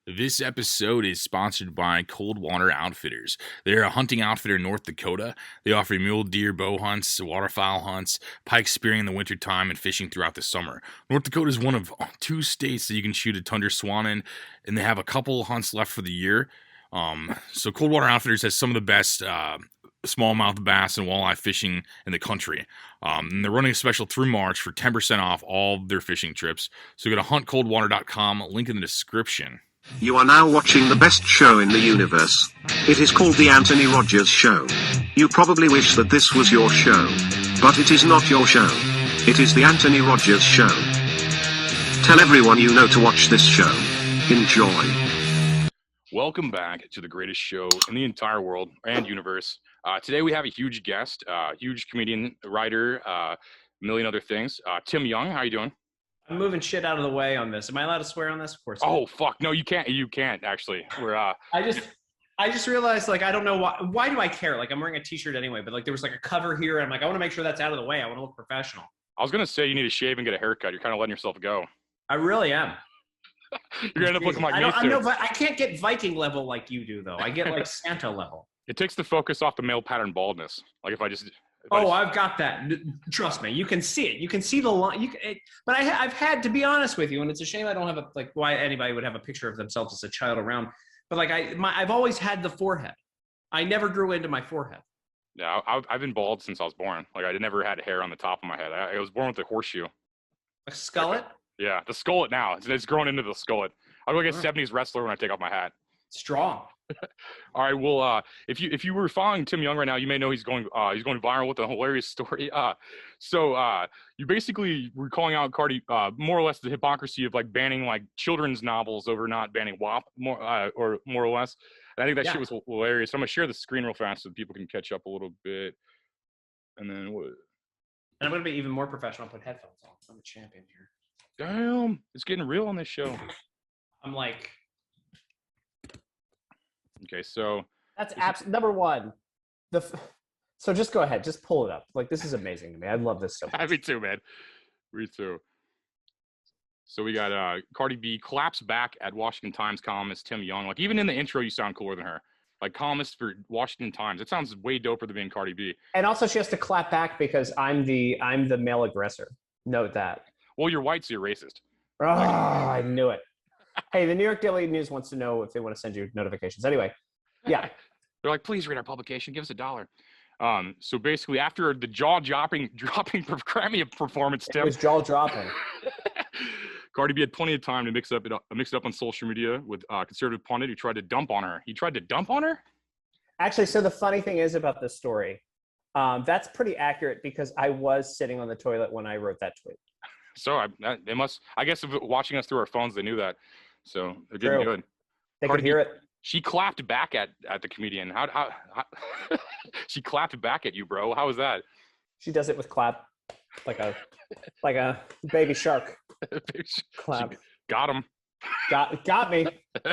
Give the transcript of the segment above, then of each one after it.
This episode is sponsored by Coldwater Outfitters. They're a hunting outfitter in North Dakota. They offer mule deer bow hunts, waterfowl hunts, pike spearing in the wintertime, and fishing throughout the summer. North Dakota is one of two states that you can shoot a tundra swan in, and they have a couple hunts left for the year. So Coldwater Outfitters has some of the best smallmouth bass and walleye fishing in the country. And they're running a special through March for 10% off all their fishing trips. So go to huntcoldwater.com, link in the description. You are now watching the best show in the universe. It is called The Anthony Rogers Show. You probably wish that this was your show. But it is not your show. It is The Anthony Rogers Show. Tell everyone you know to watch this show. Enjoy. Welcome back to the greatest show in the entire world and universe. Today we have a huge guest, huge comedian, writer, a million other things. Tim Young, how you doing? I'm moving shit out of the way on this. Am I allowed to swear on this? Of course. Oh fuck, no, you can't. You can't actually. We're I just realized, like, I don't know why do I care? Like, I'm wearing a t-shirt anyway, but like there was like a cover here and I'm like, I want to make sure that's out of the way. I want to look professional. I was gonna say you need to shave and get a haircut. You're kind of letting yourself go. I really am. You're gonna end up looking like me I soon. know, but I can't get Viking level like you do though. I get like Santa level. It takes the focus off the male pattern baldness. Like if I just. I've got that. Trust me, you can see it. You can see the line. But I've had to be honest with you, and it's a shame I don't have why anybody would have a picture of themselves as a child around. But like I've always had the forehead. I never grew into my forehead. Yeah, I've been bald since I was born. Like I never had hair on the top of my head. I was born with a horseshoe. A skullet? Yeah, the skullet now. It's grown into the skullet. I look like a 70s wrestler when I take off my hat. Strong. All right. Well, if you were following Tim Young right now, you may know he's going viral with a hilarious story. So you basically were calling out Cardi, more or less the hypocrisy of like banning like children's novels over not banning WAP, more or less. And I think that shit was hilarious. So I'm gonna share the screen real fast so people can catch up a little bit. And then what? And I'm gonna be even more professional. Put headphones on. I'm a champion here. Damn, it's getting real on this show. I'm like. Okay, so that's number one. So just go ahead, just pull it up. Like this is amazing to me. I love this so much. Me too, man. Me too. So we got Cardi B claps back at Washington Times columnist Tim Young. Like even in the intro, you sound cooler than her. Like columnist for Washington Times. It sounds way doper than being Cardi B. And also, she has to clap back because I'm the male aggressor. Note that. Well, you're white, so you're racist. Oh, I knew it. Hey, the New York Daily News wants to know if they want to send you notifications. Anyway, yeah. They're like, please read our publication. Give us $1. So basically, after the dropping Grammy performance, Tim. It was jaw dropping. Cardi B had plenty of time to mix it up on social media with conservative pundit who tried to dump on her. He tried to dump on her? Actually, so the funny thing is about this story, that's pretty accurate because I was sitting on the toilet when I wrote that tweet. So I guess if watching us through our phones, they knew that. So they're getting good. They could hear it. She clapped back at the comedian. How she clapped back at you, bro? How was that? She does it with clap, like a baby shark. Clap. Got him. Got me.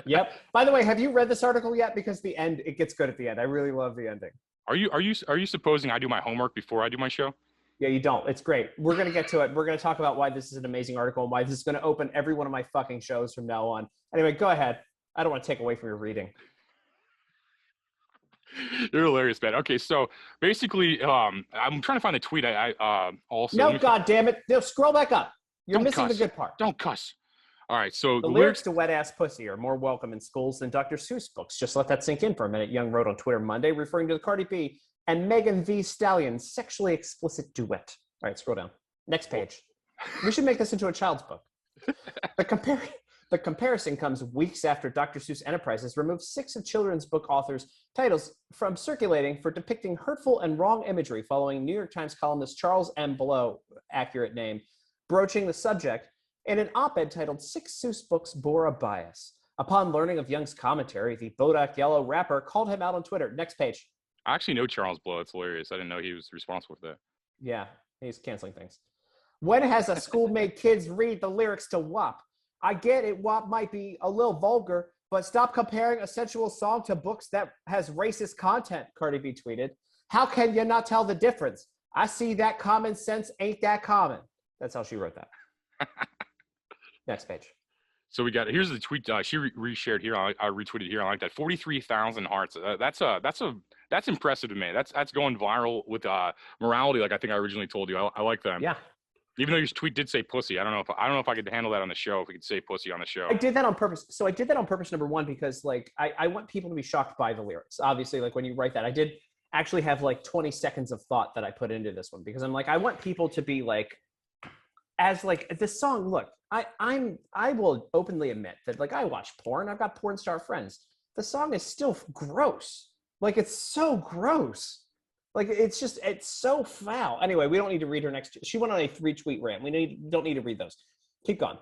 Yep. By the way, have you read this article yet? Because the end, it gets good at the end. I really love the ending. Are you supposing I do my homework before I do my show? Yeah, you don't. It's great. We're going to get to it. We're going to talk about why this is an amazing article and why this is going to open every one of my fucking shows from now on. Anyway, go ahead. I don't want to take away from your reading. You're hilarious, man. Okay, so basically, I'm trying to find the tweet. I also. No, God damn it. No, scroll back up. You're missing cuss. The good part. Don't cuss. All right, so the lyrics to Wet Ass Pussy are more welcome in schools than Dr. Seuss books. Just let that sink in for a minute, Young wrote on Twitter Monday, referring to the Cardi B and Megan Thee Stallion's sexually explicit duet. All right, scroll down. Next page. We should make this into a child's book. The comparison comes weeks after Dr. Seuss Enterprises removed 6 of children's book authors' titles from circulating for depicting hurtful and wrong imagery following New York Times columnist Charles M. Blow, accurate name, broaching the subject in an op-ed titled 6 Seuss Books Bore a Bias. Upon learning of Young's commentary, the Bodak Yellow rapper called him out on Twitter. Next page. I actually know Charles Blow. It's hilarious. I didn't know he was responsible for that. Yeah, he's canceling things. When has a school made kids read the lyrics to WAP? I get it, WAP might be a little vulgar, but stop comparing a sensual song to books that has racist content, Cardi B tweeted. How can you not tell the difference? I see that common sense ain't that common. That's how she wrote that. Next page. So we got here's the tweet she reshared here. I retweeted here. I like that. 43,000 hearts. That's impressive to me. That's going viral with morality. Like I think I originally told you. I like that. Yeah. Even though your tweet did say pussy, I don't know if I could handle that on the show. If we could say pussy on the show. I did that on purpose. So I did that on purpose, number one, because like I want people to be shocked by the lyrics. Obviously, like when you write that, I did actually have like 20 seconds of thought that I put into this one because I'm like, I want people to be like, as like this song, look, I will openly admit that like I watch porn. I've got porn star friends. The song is still gross. Like it's so gross. Like it's so foul. Anyway, we don't need to read her next. She went on a 3-tweet rant. Don't need to read those. Keep going.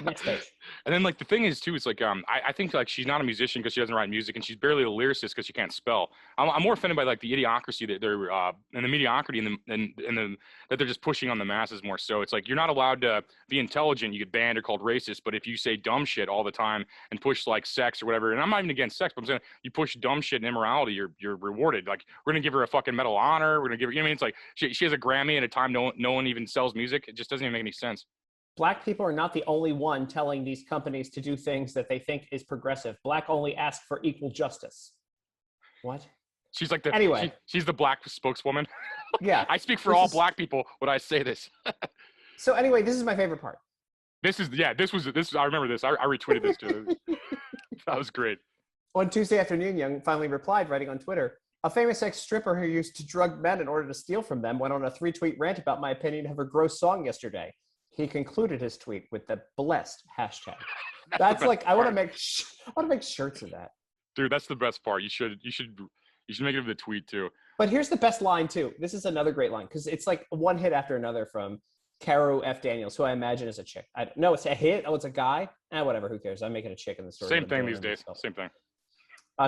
Next page. And then like the thing is too, it's like I think like she's not a musician because she doesn't write music, and she's barely a lyricist because she can't spell. I'm more offended by like the idiocracy that they're and the mediocrity and the that they're just pushing on the masses more. So it's like you're not allowed to be intelligent. You get banned or called racist. But if you say dumb shit all the time and push like sex or whatever, and I'm not even against sex, but I'm saying you push dumb shit and immorality, you're rewarded. Like we're gonna give her a fucking Medal of Honor. We're gonna give her. You know what I mean? It's like she has a Grammy at a time no one even sells music. It just doesn't even make any sense. Black people are not the only one telling these companies to do things that they think is progressive. Black only ask for equal justice. What? She's like the anyway. She's the black spokeswoman. Yeah, I speak for all black people when I say this. So anyway, this is my favorite part. This was I remember this. I retweeted this too. That was great. On Tuesday afternoon, Young finally replied, writing on Twitter, a famous ex-stripper who used to drug men in order to steal from them went on a 3-tweet rant about my opinion of her gross song yesterday. He concluded his tweet with the blessed hashtag. That's like I want to make shirts of that. Dude, that's the best part. You should make it of the tweet too. But here's the best line too. This is another great line because it's like one hit after another from Caro F. Daniels, who I imagine is a chick. No, it's a hit. Oh, it's a guy. Whatever. Who cares? I'm making a chick in the story. Same thing these days. Same thing.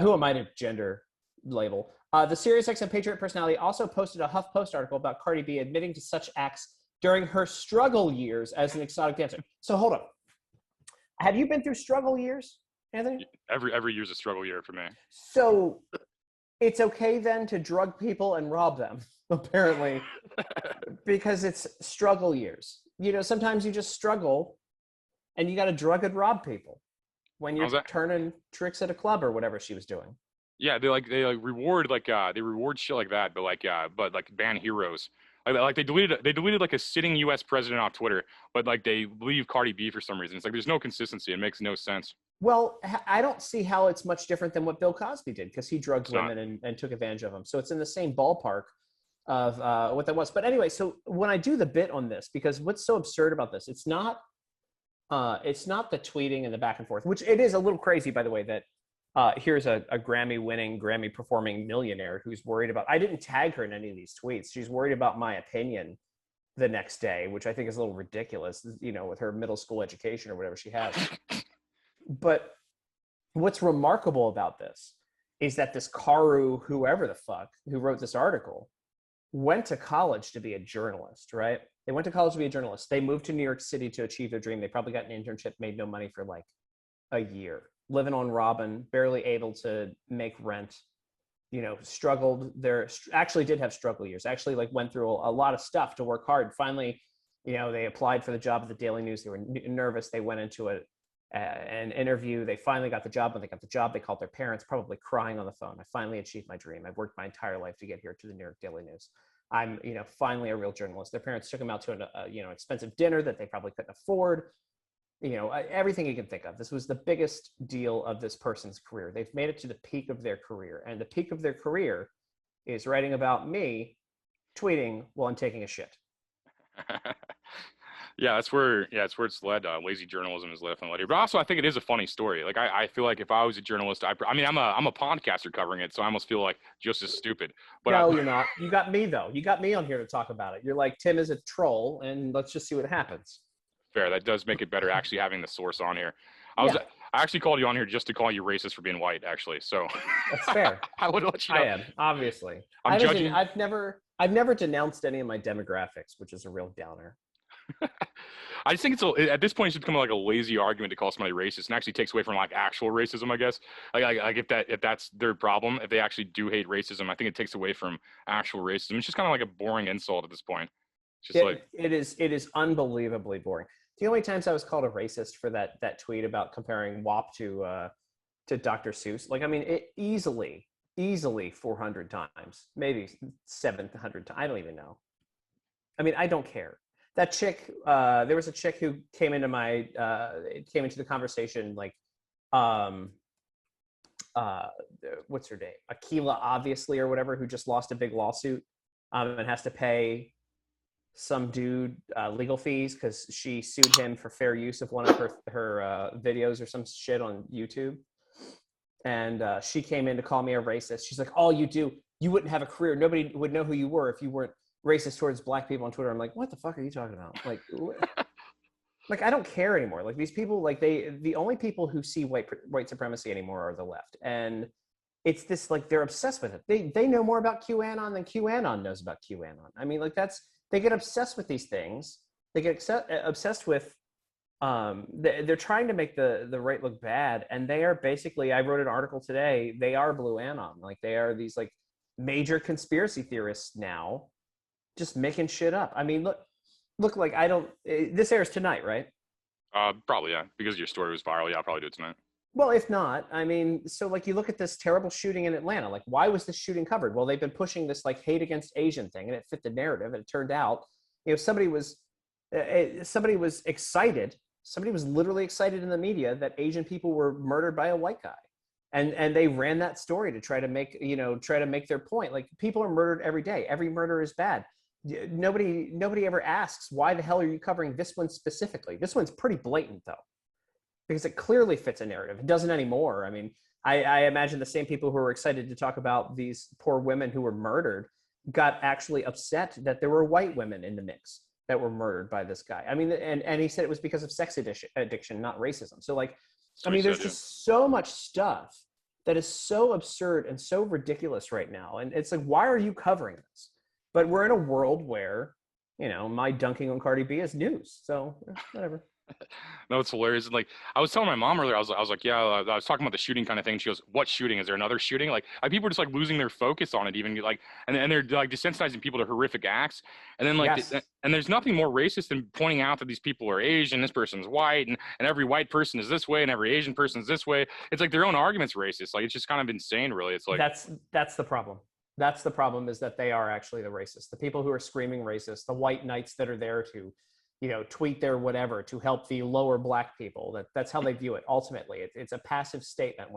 Who am I to gender label? The SiriusXM Patriot personality also posted a HuffPost article about Cardi B admitting to such acts during her struggle years as an exotic dancer. So hold on. Have you been through struggle years, Anthony? Every year's a struggle year for me. So it's okay then to drug people and rob them, apparently, because it's struggle years. You know, sometimes you just struggle and you got to drug and rob people when you're turning tricks at a club or whatever she was doing. Yeah, they reward they reward shit like that, but ban heroes. Like they deleted like a sitting U.S. president off Twitter, but like they leave Cardi B for some reason. It's like there's no consistency. It makes no sense. Well, I don't see how it's much different than what Bill Cosby did because he drugged women and took advantage of them. So it's in the same ballpark of what that was. But anyway, so when I do the bit on this, because what's so absurd about this, it's not the tweeting and the back and forth, which it is a little crazy, by the way, that here's a Grammy-winning, Grammy-performing millionaire who's worried about, I didn't tag her in any of these tweets. She's worried about my opinion the next day, which I think is a little ridiculous, you know, with her middle school education or whatever she has. But what's remarkable about this is that this Karu, whoever the fuck, who wrote this article, went to college to be a journalist, right? They went to college to be a journalist. They moved to New York City to achieve their dream. They probably got an internship, made no money for like a year. Living on Robin, barely able to make rent, you know, struggled there, actually did have struggle years, actually like went through a lot of stuff to work hard. Finally, you know, they applied for the job at the Daily News. They were nervous. They went into an interview. They finally got the job. When they got the job, they called their parents, probably crying on the phone. I finally achieved my dream. I've worked my entire life to get here to the New York Daily News. I'm, you know, finally a real journalist. Their parents took them out to an, expensive dinner that they probably couldn't afford. You know, everything you can think of. This was the biggest deal of this person's career. They've made it to the peak of their career. And the peak of their career is writing about me tweeting while I'm taking a shit. Yeah, that's where it's led. Lazy journalism has led here. But also, I think it is a funny story. Like, I feel like if I was a journalist, I'm a podcaster covering it, so I almost feel like just as stupid. But no, you're not. You got me, though. You got me on here to talk about it. You're like, Tim is a troll, and let's just see what happens. Fair. That does make it better actually having the source on here. I actually called you on here just to call you racist for being white, actually. So that's fair. I would let you know. I am, obviously. I'm judging. I've never denounced any of my demographics, which is a real downer. I just think at this point it's become like a lazy argument to call somebody racist, and actually takes away from like actual racism, I guess. Like if that's their problem, if they actually do hate racism, I think it takes away from actual racism. It's just kind of like a boring insult at this point. Just it is unbelievably boring. the only times I was called a racist for that tweet about comparing WAP to Dr. Seuss. Like, I mean, it easily 400 times, maybe 700 times. I don't even know. I mean, I don't care. That chick, there was a chick who came into the conversation, like, what's her name? Akila, obviously, or whatever, who just lost a big lawsuit and has to pay some dude legal fees because she sued him for fair use of one of her videos or some shit on YouTube. And she came in to call me a racist. She's like, all you wouldn't have a career. Nobody would know who you were if you weren't racist towards black people on Twitter. I'm like, what the fuck are you talking about? Like I don't care anymore. Like these people, like the only people who see white supremacy anymore are the left. And it's this, like, they're obsessed with it. They know more about QAnon than QAnon knows about QAnon. I mean, like they get obsessed with these things. They get obsessed with, they're trying to make the right look bad. And they are basically, I wrote an article today, they are Blue Anon. Like they are these like major conspiracy theorists now, just making shit up. I mean, look, like this airs tonight, right? Probably, yeah. Because your story was viral, yeah, I'll probably do it tonight. Well, if not, I mean, so like you look at this terrible shooting in Atlanta, like why was this shooting covered? Well, they've been pushing this like hate against Asian thing and it fit the narrative. And it turned out, somebody was excited. Somebody was literally excited in the media that Asian people were murdered by a white guy. And they ran that story to try to make their point. Like people are murdered every day. Every murder is bad. Nobody ever asks, why the hell are you covering this one specifically? This one's pretty blatant though, because it clearly fits a narrative. It doesn't anymore. I mean, I imagine the same people who were excited to talk about these poor women who were murdered got actually upset that there were white women in the mix that were murdered by this guy. I mean, and he said it was because of sex addiction, not racism. So like, I mean, there's just so much stuff that is so absurd and so ridiculous right now. And it's like, why are you covering this? But we're in a world where, my dunking on Cardi B is news. So whatever. No, it's hilarious. Like I was telling my mom earlier, I was like, yeah, I was talking about the shooting kind of thing. She goes, what shooting? Is there another shooting? Like people are just like losing their focus on it, even like, and they're like desensitizing people to horrific acts. And then like, yes. And there's nothing more racist than pointing out that these people are Asian, this person's white, and every white person is this way, and every Asian person is this way. It's like their own argument's racist. Like it's just kind of insane, really. It's like that's the problem. That's the problem, is that they are actually the racists. The people who are screaming racist, the white knights that are there to, tweet their whatever to help the lower black people. That's how they view it. Ultimately, it's a passive statement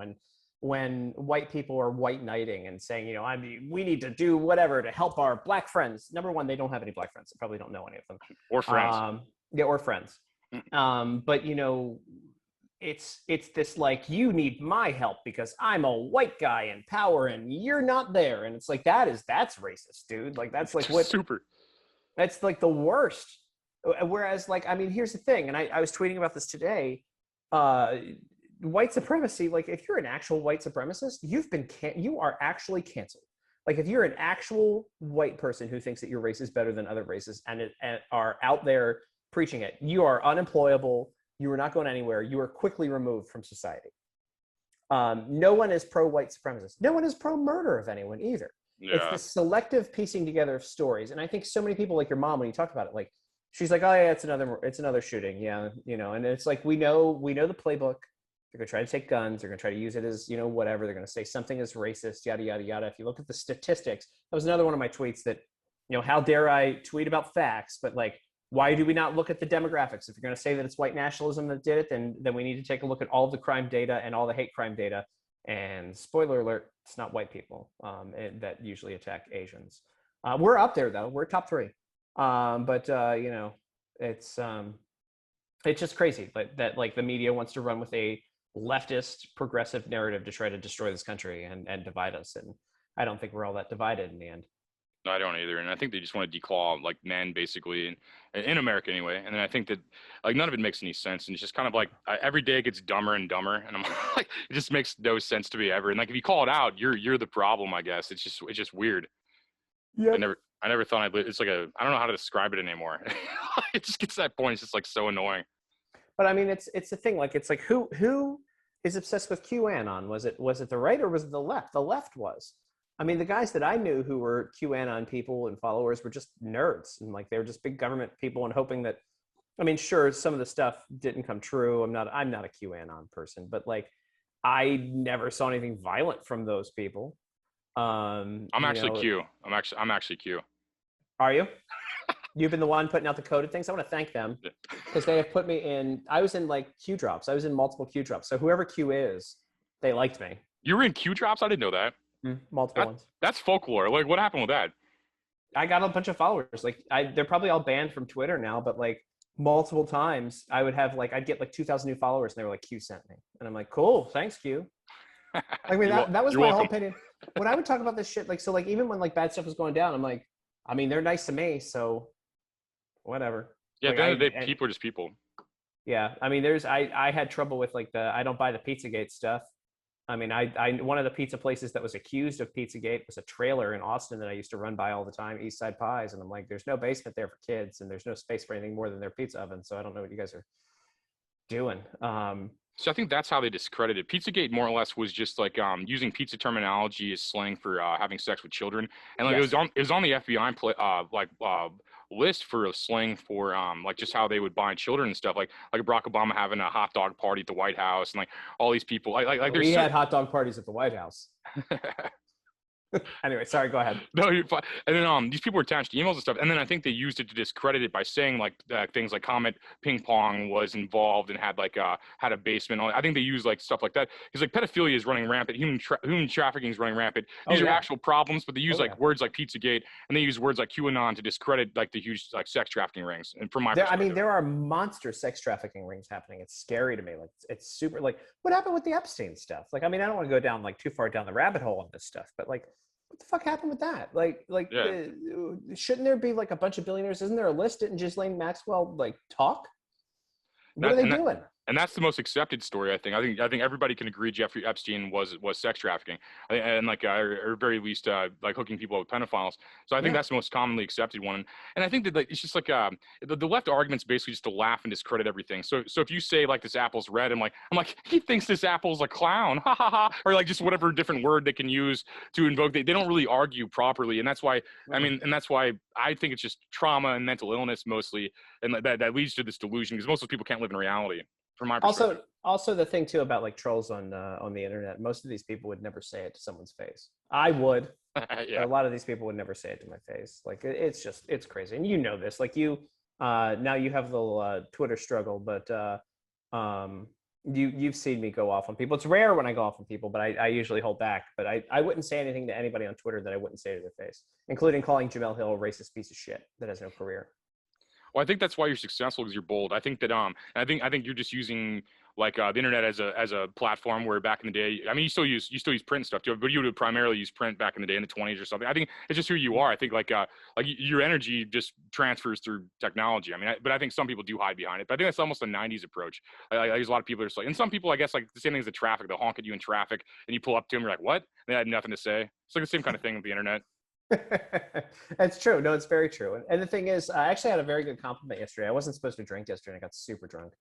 when white people are white knighting and saying, we need to do whatever to help our black friends. Number one, they don't have any black friends. They probably don't know any of them. Or friends. Or friends. But it's this like, you need my help because I'm a white guy in power and you're not there. And it's like, that's racist, dude. Like that's like that's like the worst. Whereas like, I mean, here's the thing. And I was tweeting about this today. White supremacy, like if you're an actual white supremacist, you are actually canceled. Like if you're an actual white person who thinks that your race is better than other races and are out there preaching it, you are unemployable. You are not going anywhere. You are quickly removed from society. No one is pro-white supremacist. No one is pro-murder of anyone either. Yeah. It's the selective piecing together of stories. And I think so many people, like your mom, when you talked about it, like she's like, oh yeah, it's another shooting. Yeah. And it's like, we know the playbook. They're going to try to take guns. They're going to try to use it as, whatever. They're going to say something is racist, yada, yada, yada. If you look at the statistics, that was another one of my tweets that, how dare I tweet about facts, but like, why do we not look at the demographics? If you're going to say that it's white nationalism that did it, then we need to take a look at all the crime data and all the hate crime data. And spoiler alert, it's not white people that usually attack Asians. We're up there though. We're top 3. It's just crazy that like the media wants to run with a leftist progressive narrative to try to destroy this country and divide us. And I don't think we're all that divided in the end. No, I don't either. And I think they just want to declaw like men basically in America anyway. And then I think that like none of it makes any sense. And it's just kind of like every day it gets dumber and dumber. And I'm like, it just makes no sense to me ever. And like, if you call it out, you're the problem, I guess. It's just weird. Yeah. I never thought it's like I don't know how to describe it anymore. It just gets to that point. It's just like so annoying. But I mean, it's the thing, like, it's like, who is obsessed with QAnon? Was it the right or was it the left? The left was. I mean, the guys that I knew who were QAnon people and followers were just nerds. And like, they were just big government people and hoping that I mean, sure, some of the stuff didn't come true. I'm not a QAnon person, but like, I never saw anything violent from those people. I'm You actually know, Q. I'm actually Q. are you? You've been the one putting out the coded things. I want to thank them because they have put me in. I was in like Q drops. I was in multiple Q drops. So whoever Q is, they liked me. You were in Q drops? I didn't know that. Multiple ones. That's folklore. Like, what happened with that? I got a bunch of followers. Like, they're probably all banned from Twitter now, but like multiple times, I'd get like 2,000 new followers, and they were like, Q sent me, and I'm like, cool, thanks, Q. I mean, that was my whole opinion. When I would talk about this shit, like, so like even when like bad stuff was going down, I'm like, I mean, they're nice to me, so whatever. Yeah, like, at the end of the day, people are just people. Yeah, I mean, I had trouble with like I don't buy the Pizzagate stuff. I mean, I one of the pizza places that was accused of Pizzagate was a trailer in Austin that I used to run by all the time, East Side Pies, and I'm like, there's no basement there for kids, and there's no space for anything more than their pizza oven, so I don't know what you guys are doing. So I think that's how they discredited Pizzagate. More or less, was just like using pizza terminology as slang for having sex with children, and like Yes. it was on the FBI list for a slang for like just how they would bind children and stuff, like Barack Obama having a hot dog party at the White House, and like all these people like We had hot dog parties at the White House. Anyway, sorry, go ahead. No, you're fine. And then these people were attached to emails and stuff, and then I think they used it to discredit it by saying like things like Comet Ping Pong was involved and had like had a basement. I think they used like stuff like that because like pedophilia is running rampant, human trafficking is running rampant. These are actual problems, but they use words like Pizzagate, and they use words like QAnon to discredit like the huge like sex trafficking rings. And from my perspective, I mean, there are monster sex trafficking rings happening. It's scary to me. Like, it's super. Like, what happened with the Epstein stuff? Like, I mean, I don't want to go down like too far down the rabbit hole on this stuff, but like, what the fuck happened with that? Shouldn't there be like a bunch of billionaires? Isn't there a list? Didn't Ghislaine Maxwell like talk? What are they doing? And that's the most accepted story, I think. I think everybody can agree Jeffrey Epstein was sex trafficking, and like or very least like hooking people up with pedophiles. So I think that's the most commonly accepted one. And I think that like, it's just like the left argument's basically just to laugh and discredit everything. So if you say like this apple's red, I'm like he thinks this apple's a clown, ha ha ha, or like just whatever different word they can use to invoke. They don't really argue properly, and that's why that's why I think it's just trauma and mental illness mostly, and that leads to this delusion because most of those people can't live in reality. From my perspective. Also the thing too about like trolls on the internet, most of these people would never say it to someone's face. I would. Yeah. A lot of these people would never say it to my face. Like, it's crazy, and you know this. Like, you now you have the little Twitter struggle, but you've seen me go off on people. It's rare when I go off on people, but I usually hold back. But I wouldn't say anything to anybody on Twitter that I wouldn't say to their face, including calling Jamel Hill a racist piece of shit that has no career. Well, I think that's why you're successful because you're bold. I think that I think you're just using like the internet as a platform where back in the day, I mean, you still use print stuff too, but you would primarily use print back in the day in the 20s or something. I think it's just who you are. I think like your energy just transfers through technology. I mean, but I think some people do hide behind it. But I think that's almost a 90s approach. There's a lot of people that are just like, and some people I guess like the same thing as the traffic. They'll honk at you in traffic, and you pull up to them, you're like, what? They had nothing to say. It's like the same kind of thing with the internet. That's true. No, it's very true. And the thing is, I actually had a very good compliment yesterday. I wasn't supposed to drink yesterday, and I got super drunk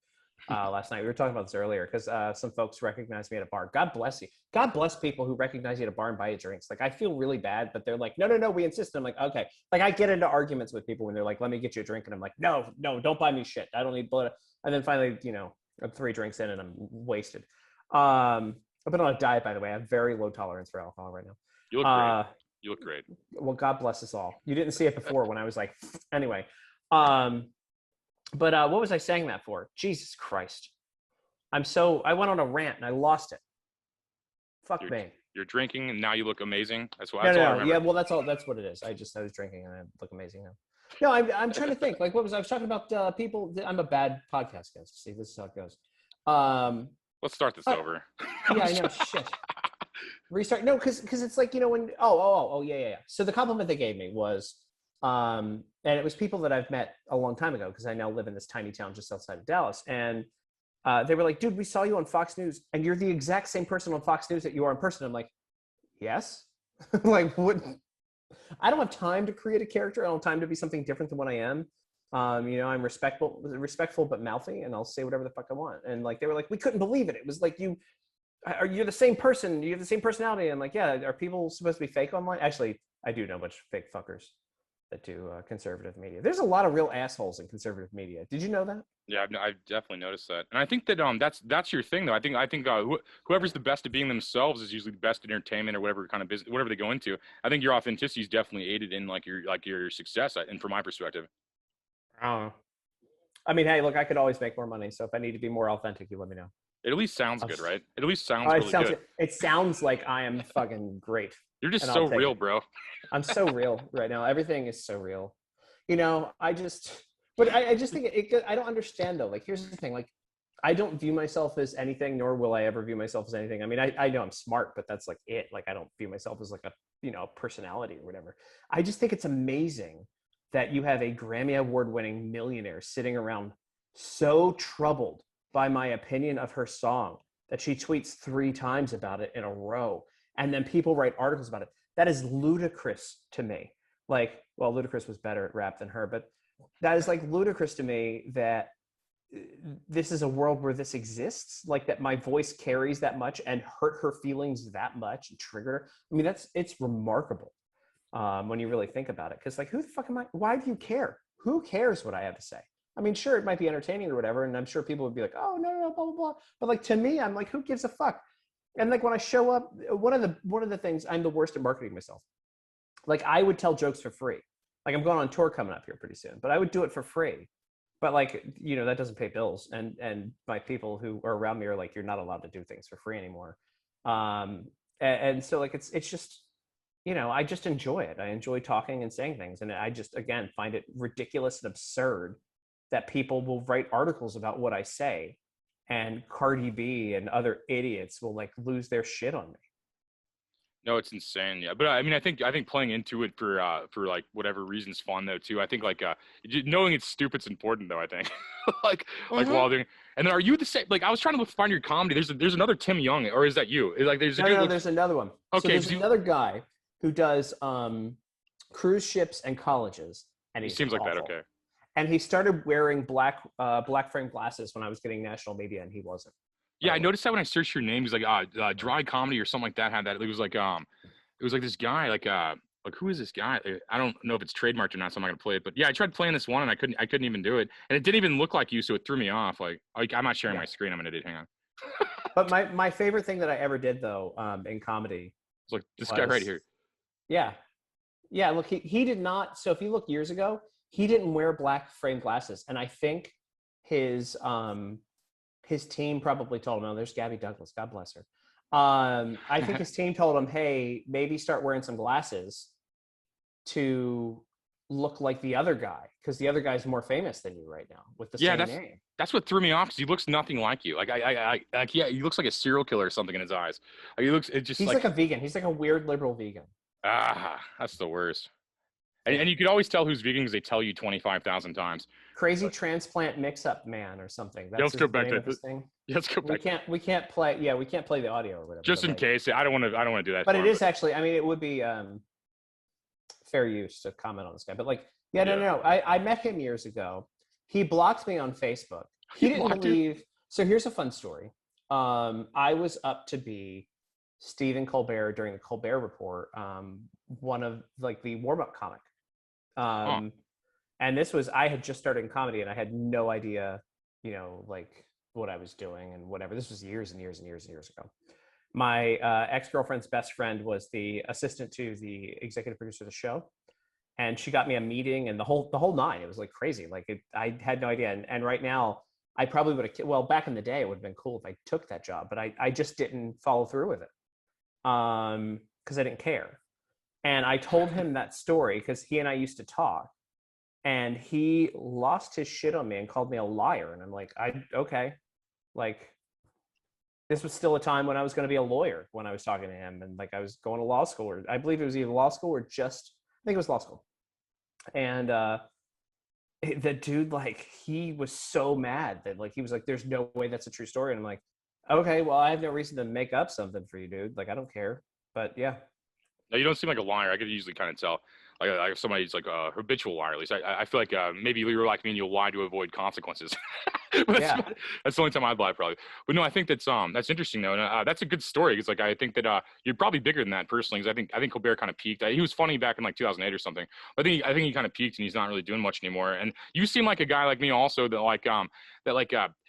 last night. We were talking about this earlier because some folks recognized me at a bar. God bless you. God bless people who recognize you at a bar and buy you drinks. Like, I feel really bad, but they're like, no, we insist. I'm like, okay. Like, I get into arguments with people when they're like, let me get you a drink. And I'm like, no, don't buy me shit. I don't need blood. And then finally, I'm 3 drinks in and I'm wasted. I've been on a diet, by the way. I have very low tolerance for alcohol right now. You look great. You look great. Well, God bless us all. You didn't see it before when I was like, anyway. But what was I saying that for? Jesus Christ. I went on a rant and I lost it. Fuck me. You're drinking and now you look amazing. That's what. No. Yeah, well, that's what it is. I was drinking and I look amazing now. No, I'm trying to think. Like, I was talking about people. I'm a bad podcast guest. See, this is how it goes. Let's start this over. Yeah, I know. Shit. Restart. No, because it's like, when yeah. So the compliment they gave me was and it was people that I've met a long time ago because I now live in this tiny town just outside of Dallas, and they were like, dude, we saw you on Fox News and you're the exact same person on Fox News that you are in person. I'm like, yes. Like, what? I don't have time to create a character. I don't have time to be something different than what I am. I'm respectful but mouthy, and I'll say whatever the fuck I want. And like, they were like, we couldn't believe it. It was like, you're the same person. You have the same personality. I'm like, yeah. Are people supposed to be fake online? Actually, I do know a bunch of fake fuckers. that do conservative media. There's a lot of real assholes in conservative media. Did you know that? Yeah, I've definitely noticed that, and I think that that's your thing though. I think whoever's the best at being themselves is usually the best at entertainment or whatever kind of business, whatever they go into. I think your authenticity is definitely aided in your success, and from my perspective. I mean, hey, look, I could always make more money. So if I need to be more authentic, you let me know. It at least sounds good, right? It at least sounds really good. It sounds like I am fucking great. You're just so real, bro. I'm so real right now. Everything is so real. I just think I don't understand though. Like, here's the thing. Like, I don't view myself as anything, nor will I ever view myself as anything. I mean, I know I'm smart, but that's like it. Like, I don't view myself as like a personality or whatever. I just think it's amazing that you have a Grammy Award-winning millionaire sitting around so troubled by my opinion of her song that she tweets 3 times about it in a row. And then people write articles about it. That is ludicrous to me. Like, well, Ludacris was better at rap than her, but that is like ludicrous to me that this is a world where this exists, like that my voice carries that much and hurt her feelings that much and trigger her. I mean, it's remarkable when you really think about it. Because like, who the fuck am I? Why do you care? Who cares what I have to say? I mean, sure, it might be entertaining or whatever, and I'm sure people would be like, oh, no, blah, blah, blah. But like, to me, I'm like, who gives a fuck? And like, when I show up, one of the things, I'm the worst at marketing myself. Like, I would tell jokes for free. Like, I'm going on tour coming up here pretty soon, but I would do it for free. But like, that doesn't pay bills. And my people who are around me are like, you're not allowed to do things for free anymore. And so like, it's just, I just enjoy it. I enjoy talking and saying things. And I just, again, find it ridiculous and absurd that people will write articles about what I say, and Cardi B and other idiots will like lose their shit on me. No, it's insane. Yeah, but I mean, I think playing into it for like whatever reason's fun though too. I think like knowing it's stupid's important though. I think like while doing. And then are you the same? Like, I was trying to find your comedy. There's another Tim Young, or is that you? Like there's there's another one. Okay, so there's another guy who does cruise ships and colleges, and he seems awful. Like that. Okay. And he started wearing black frame glasses when I was getting national media, and he wasn't. Yeah, I noticed that when I searched your name. He's like dry comedy or something like that. Had that. It was like this guy like who is this guy? I don't know if it's trademarked or not, so I'm not gonna play it. But yeah, I tried playing this one and I couldn't even do it, and it didn't even look like you, so it threw me off. Like I'm not sharing my screen. I'm an idiot. Hang on. But my favorite thing that I ever did though in comedy. It's like this guy right here. Yeah. Look, he did not. So if you look years ago, he didn't wear black frame glasses, and I think his team probably told him, "Oh, there's Gabby Douglas, God bless her." I think his team told him, "Hey, maybe start wearing some glasses to look like the other guy, because the other guy's more famous than you right now with the same name." That's what threw me off, because he looks nothing like you. Like he looks like a serial killer or something in his eyes. Like he's like a vegan. He's like a weird liberal vegan. That's the worst. And you could always tell who's vegan because they tell you 25,000 times. Crazy transplant mix-up man or something. That's let's go back to this thing. Let's go back. We can't play. Yeah, we can't play the audio or whatever. Just in case, I don't want to do that. But it is actually. I mean, it would be fair use to comment on this guy. But like, no. I met him years ago. He blocked me on Facebook. He didn't believe. So here's a fun story. I was up to be Stephen Colbert during the Colbert Report. One of like the warm-up comic. And this was, I had just started in comedy and I had no idea, like what I was doing and whatever. This was years and years and years and years ago. My ex-girlfriend's best friend was the assistant to the executive producer of the show. And she got me a meeting and the whole nine. It was like crazy. Like I had no idea. And right now I probably would have, well, back in the day, it would have been cool if I took that job, but I just didn't follow through with it. Cause I didn't care. And I told him that story because he and I used to talk, and he lost his shit on me and called me a liar. And I'm like, okay. Like, this was still a time when I was going to be a lawyer when I was talking to him. And like, I was going to law school, or I believe it was either law school or I think it was law school. And the dude, like, he was so mad that like, he was like, there's no way that's a true story. And I'm like, okay, well, I have no reason to make up something for you, dude. Like, I don't care. But yeah. No, you don't seem like a liar. I could usually kind of tell. like if somebody's like a habitual liar. At least I feel like maybe you're like me and you'll lie to avoid consequences. But Yeah. that's the only time I'd lie probably. But no, I think that's interesting though, and that's a good story because like I think that you're probably bigger than that personally. Because I think Colbert kind of peaked. He was funny back in like 2008 or something. I think he kind of peaked and he's not really doing much anymore. And you seem like a guy like me also that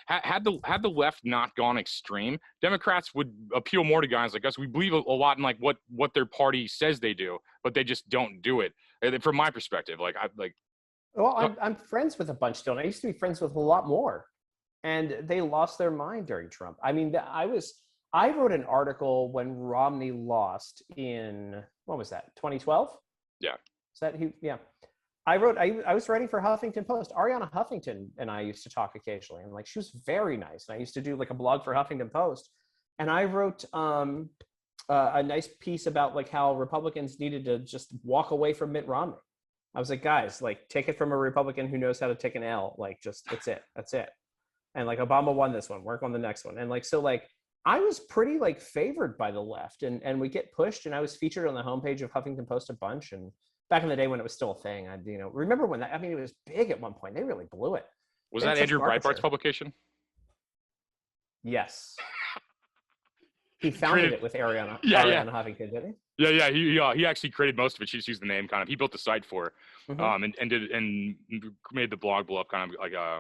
had the left not gone extreme, Democrats would appeal more to guys like us. We believe a lot in like what their party says they do, but they just don't do it. And from my perspective, Well, I'm friends with a bunch still, and I used to be friends with a lot more, and they lost their mind during Trump. I mean, I wrote an article when Romney lost in, what was that, 2012? Yeah. Is that who? Yeah. I was writing for Huffington Post. Ariana Huffington and I used to talk occasionally, and like she was very nice. And I used to do like a blog for Huffington Post, and I wrote a nice piece about like how Republicans needed to just walk away from Mitt Romney. I was like, guys, like take it from a Republican who knows how to take an L. Like just that's it. And like Obama won this one, work on the next one. And like so like I was pretty like favored by the left, and we get pushed, and I was featured on the homepage of Huffington Post a bunch. And back in the day when it was still a thing, I remember when that, I mean, it was big at one point. They really blew it. Was that Andrew Breitbart's publication? Yes. He founded it with Ariana Huffington, did he? Yeah. He actually created most of it. She just used the name kind of. He built the site for, and made the blog blow up kind of like I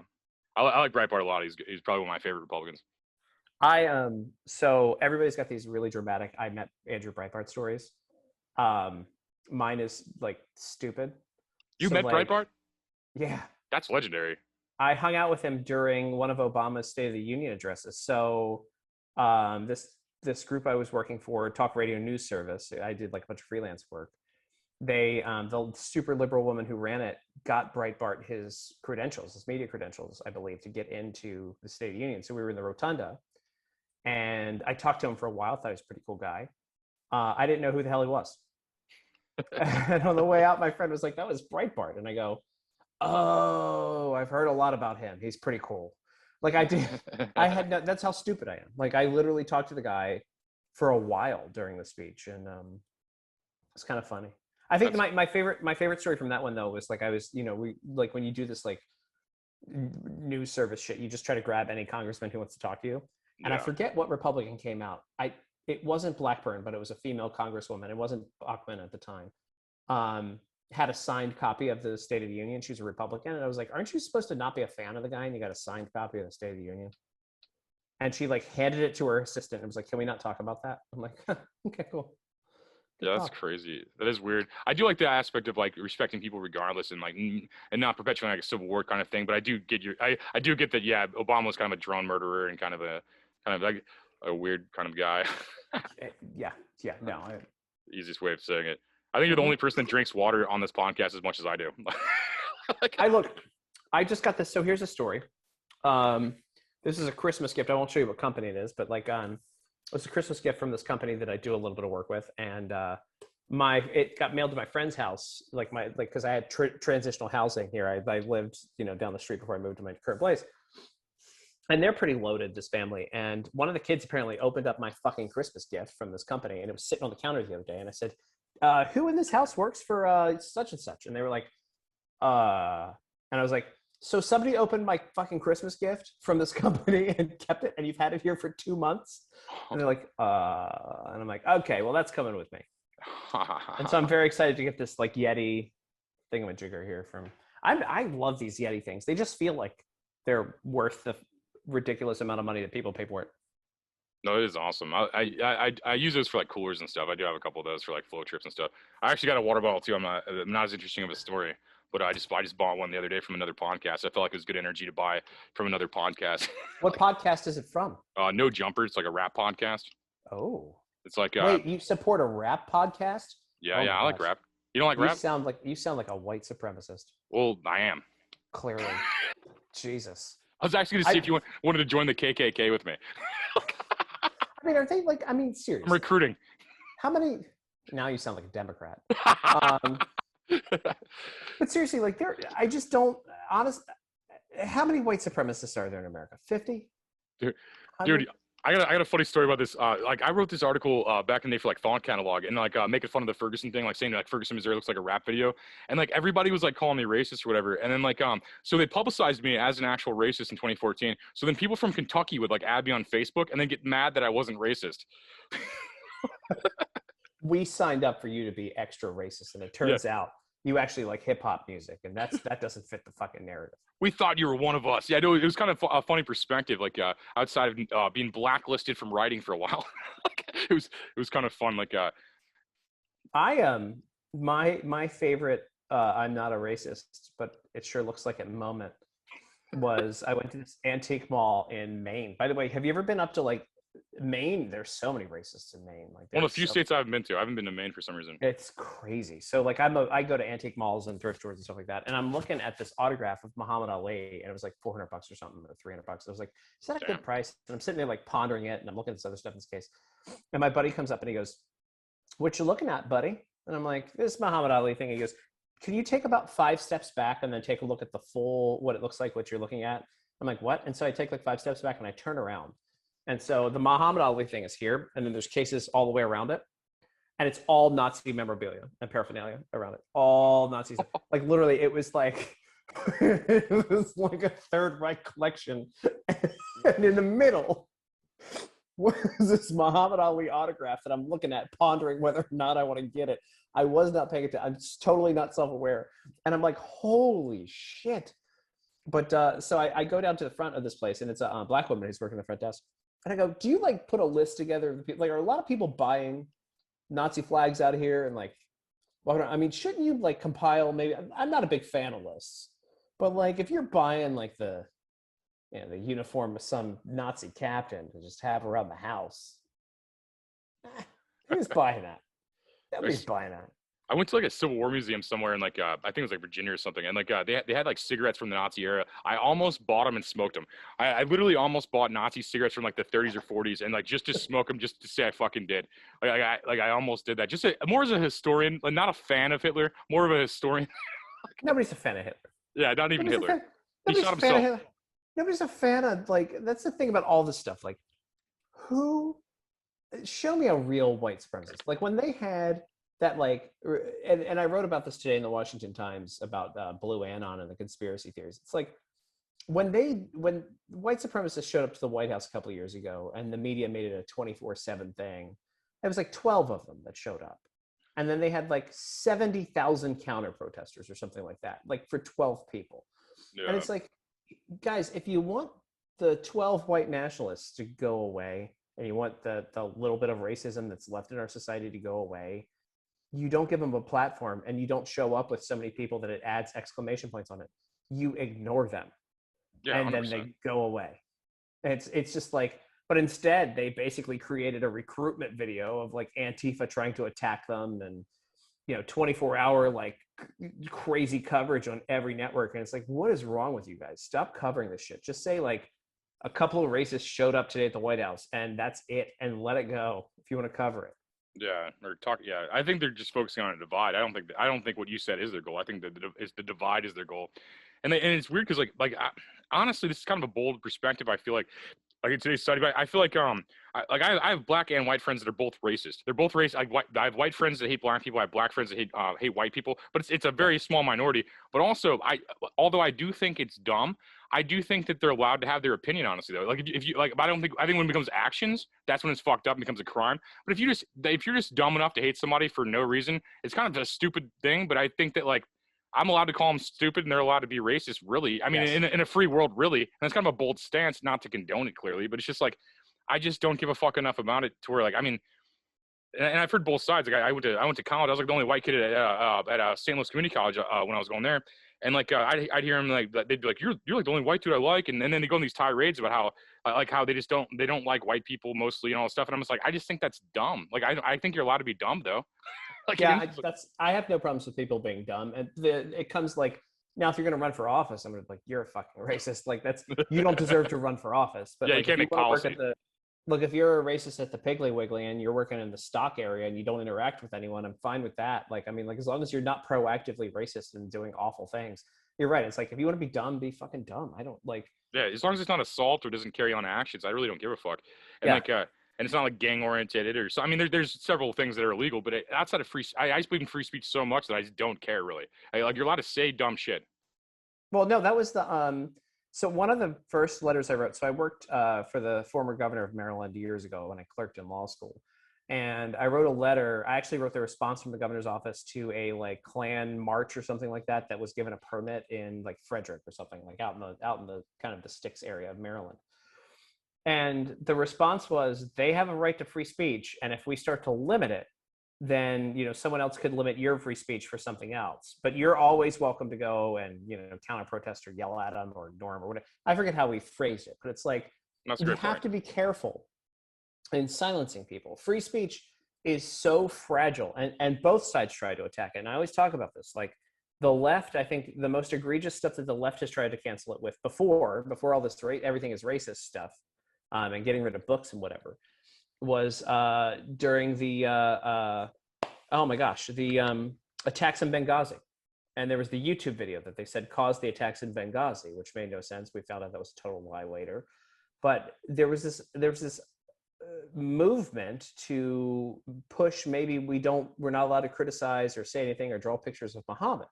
like Breitbart a lot. He's probably one of my favorite Republicans. So everybody's got these really dramatic I met Andrew Breitbart stories. Mine is like stupid. You met Breitbart? Yeah. That's legendary. I hung out with him during one of Obama's State of the Union addresses. So this group I was working for, Talk Radio News Service, I did like a bunch of freelance work. They, the super liberal woman who ran it got Breitbart his credentials, his media credentials, I believe, to get into the State of the Union. So we were in the rotunda, and I talked to him for a while, thought he was a pretty cool guy. I didn't know who the hell he was. And on the way out, my friend was like, that was Breitbart. And I go, oh, I've heard a lot about him. He's pretty cool. Like that's how stupid I am. Like I literally talked to the guy for a while during the speech, and it's kind of funny. I think my favorite story from that one though was like I was, we like when you do this like news service shit, you just try to grab any congressman who wants to talk to you. And I forget what Republican came out. It wasn't Blackburn, but it was a female congresswoman. It wasn't Bachmann at the time. Had a signed copy of the State of the Union. She's a Republican. And I was like, aren't you supposed to not be a fan of the guy? And you got a signed copy of the State of the Union. And she like handed it to her assistant and was like, can we not talk about that? I'm like, okay, cool. Yeah, that's crazy. That is weird. I do like the aspect of like respecting people regardless, and like and not perpetuating like a civil war kind of thing. But I do get I do get that. Yeah, Obama was kind of a drone murderer and kind of like a weird kind of guy. Yeah. No. Easiest way of saying it. I think you're the only person that drinks water on this podcast as much as I do. I just got this. So here's a story. This is a Christmas gift. I won't show you what company it is, but like, it's a Christmas gift from this company that I do a little bit of work with. And, it got mailed to my friend's house, cause I had transitional housing here. I lived, down the street before I moved to my current place. And they're pretty loaded, this family. And one of the kids apparently opened up my fucking Christmas gift from this company, and it was sitting on the counter the other day. And I said, who in this house works for such and such? And they were like, and I was like, so somebody opened my fucking Christmas gift from this company and kept it, and you've had it here for 2 months? And they're like, and I'm like, okay, well, that's coming with me. And so I'm very excited to get this like Yeti thingamajigger here from, I love these Yeti things. They just feel like they're worth the ridiculous amount of money that people pay for it. No, it is awesome. I use those for like coolers and stuff. I do have a couple of those for like flow trips and stuff. I actually got a water bottle too. I'm not as interesting of a story, but I just bought one the other day from another podcast. I felt like it was good energy to buy from another podcast. What podcast is it from? No Jumper. It's like a rap podcast. Oh, it's like wait, you support a rap podcast? Yeah, I like rap. You don't like rap? You sound like a white supremacist. Well, I am. Clearly. Jesus. I was actually going to see if you wanted to join the KKK with me. I mean, are they like, seriously. I'm recruiting. How many, now you sound like a Democrat. But seriously, like I just don't, how many white supremacists are there in America? 50? Dude, I got a funny story about this. Like I wrote this article back in the day for like Font Catalog, and like making fun of the Ferguson thing, like saying like Ferguson, Missouri looks like a rap video, and like everybody was like calling me racist or whatever. And then like so they publicized me as an actual racist in 2014. So then people from Kentucky would like add me on Facebook and then get mad that I wasn't racist. We signed up for you to be extra racist, and it turns out you actually like hip hop music, and that doesn't fit the fucking narrative. We thought you were one of us. Yeah, no, it was kind of a funny perspective, like outside of being blacklisted from writing for a while. Like, it was kind of fun. Like my favorite I'm not a racist, but it sure looks like it moment was I went to this antique mall in Maine. By the way, have you ever been up to like Maine? There's so many racists in Maine. Like one of the few states I haven't been to. I haven't been to Maine for some reason. It's crazy. So like I go to antique malls and thrift stores and stuff like that, and I'm looking at this autograph of Muhammad Ali, and it was like $400 or something, or $300. I was like, is that a good price? And I'm sitting there like pondering it, and I'm looking at this other stuff in this case, and my buddy comes up and he goes, "What you looking at, buddy?" And I'm like, "This Muhammad Ali thing." He goes, "Can you take about 5 steps back and then take a look at the full what it looks like, what you're looking at?" I'm like, "What?" And so I take like 5 steps back and I turn around. And so the Muhammad Ali thing is here, and then there's cases all the way around it. And it's all Nazi memorabilia and paraphernalia around it. All Nazis. Like literally, it was like a Third Reich collection. And in the middle was this Muhammad Ali autograph that I'm looking at, pondering whether or not I want to get it. I was not paying attention. I'm totally not self-aware. And I'm like, holy shit. But so I go down to the front of this place, and it's a black woman who's working the front desk. And I go, do you like put a list together of the people? Like, are a lot of people buying Nazi flags out of here? And like, well, I mean, shouldn't you like compile maybe? I'm not a big fan of lists, but like if you're buying like the uniform of some Nazi captain to just have around the house, who's buying that? Nobody's buying that. I went to like a Civil War museum somewhere in like I think it was like Virginia or something, and like they had like cigarettes from the Nazi era. I almost bought them and smoked them. I literally almost bought Nazi cigarettes from like the 30s or 40s, and like just to smoke them, just to say I fucking did. I almost did that. Just more as a historian, like not a fan of Hitler, more of a historian. Nobody's a fan of Hitler. Yeah, not even Hitler. He shot himself. Nobody's a fan of like. That's the thing about all this stuff. Like, show me a real white supremacist. Like when they had that like, and I wrote about this today in the Washington Times about Blue Anon and the conspiracy theories. It's like when white supremacists showed up to the White House a couple of years ago and the media made it a 24/7 thing, it was like 12 of them that showed up. And then they had like 70,000 counter protesters or something like that, like for 12 people. Yeah. And it's like, guys, if you want the 12 white nationalists to go away and you want the little bit of racism that's left in our society to go away, you don't give them a platform, and you don't show up with so many people that it adds exclamation points on it. You ignore them, and 100%. Then they go away. And it's just like, but instead they basically created a recruitment video of like Antifa trying to attack them, and 24-hour like crazy coverage on every network. And it's like, what is wrong with you guys? Stop covering this shit. Just say like a couple of racists showed up today at the White House, and that's it, and let it go if you want to cover it. Yeah, or talk. Yeah, I think they're just focusing on a divide. I don't think what you said is their goal. I think that the divide is their goal, and it's weird because honestly, this is kind of a bold perspective. I feel like in today's study, but I feel like I have black and white friends that are both racist. They're both racist. I have white friends that hate black people. I have black friends that hate white people. But it's a very small minority. But also, although I do think it's dumb, I do think that they're allowed to have their opinion. Honestly, though, like if you like, I think when it becomes actions, that's when it's fucked up and becomes a crime. But if you're just dumb enough to hate somebody for no reason, it's kind of a stupid thing. But I think that like, I'm allowed to call them stupid, and they're allowed to be racist, really. I mean, yes. in a free world, really. And it's kind of a bold stance, not to condone it, clearly. But it's just like, I just don't give a fuck enough about it to where, like, I mean, and I've heard both sides. Like, I went to college. I was like the only white kid at St. Louis Community College when I was going there. And like, I'd hear them like, they'd be like, you're like the only white dude I like. And then they go on these tirades about how they just don't like white people mostly and all this stuff. And I'm just like, I just think that's dumb. Like, I think you're allowed to be dumb though. Like, yeah, I have no problems with people being dumb. And it comes like, now if you're going to run for office, I'm going to be like, you're a fucking racist. Like you don't deserve to run for office. But yeah, like, you can't make policy. Look, if you're a racist at the Piggly Wiggly and you're working in the stock area and you don't interact with anyone, I'm fine with that. Like, I mean, like as long as you're not proactively racist and doing awful things, you're right. It's like, if you want to be dumb, be fucking dumb. I don't like. Yeah, as long as it's not assault or doesn't carry on actions, I really don't give a fuck. And Yeah. and it's not like gang oriented or so. I mean, there's several things that are illegal, but outside of I just believe in free speech so much that I just don't care really. Like you're allowed to say dumb shit. Well, no, that was the so one of the first letters I wrote. So I worked for the former governor of Maryland years ago when I clerked in law school, and I wrote a letter. I actually wrote the response from the governor's office to a like Klan march or something like that was given a permit in like Frederick or something, like out in the kind of the sticks area of Maryland. And the response was, they have a right to free speech, and if we start to limit it, then someone else could limit your free speech for something else. But you're always welcome to go and counter protest or yell at them or ignore them or whatever. I forget how we phrased it, but it's like, you have to be careful in silencing people. Free speech is so fragile, and both sides try to attack it. And I always talk about this, like the left. I think the most egregious stuff that the left has tried to cancel it with before all this everything is racist stuff, and getting rid of books and whatever, was during the attacks in Benghazi. And there was the YouTube video that they said caused the attacks in Benghazi, which made no sense. We found out that was a total lie later. But there was this movement to push, maybe we're not allowed to criticize or say anything or draw pictures of Muhammad.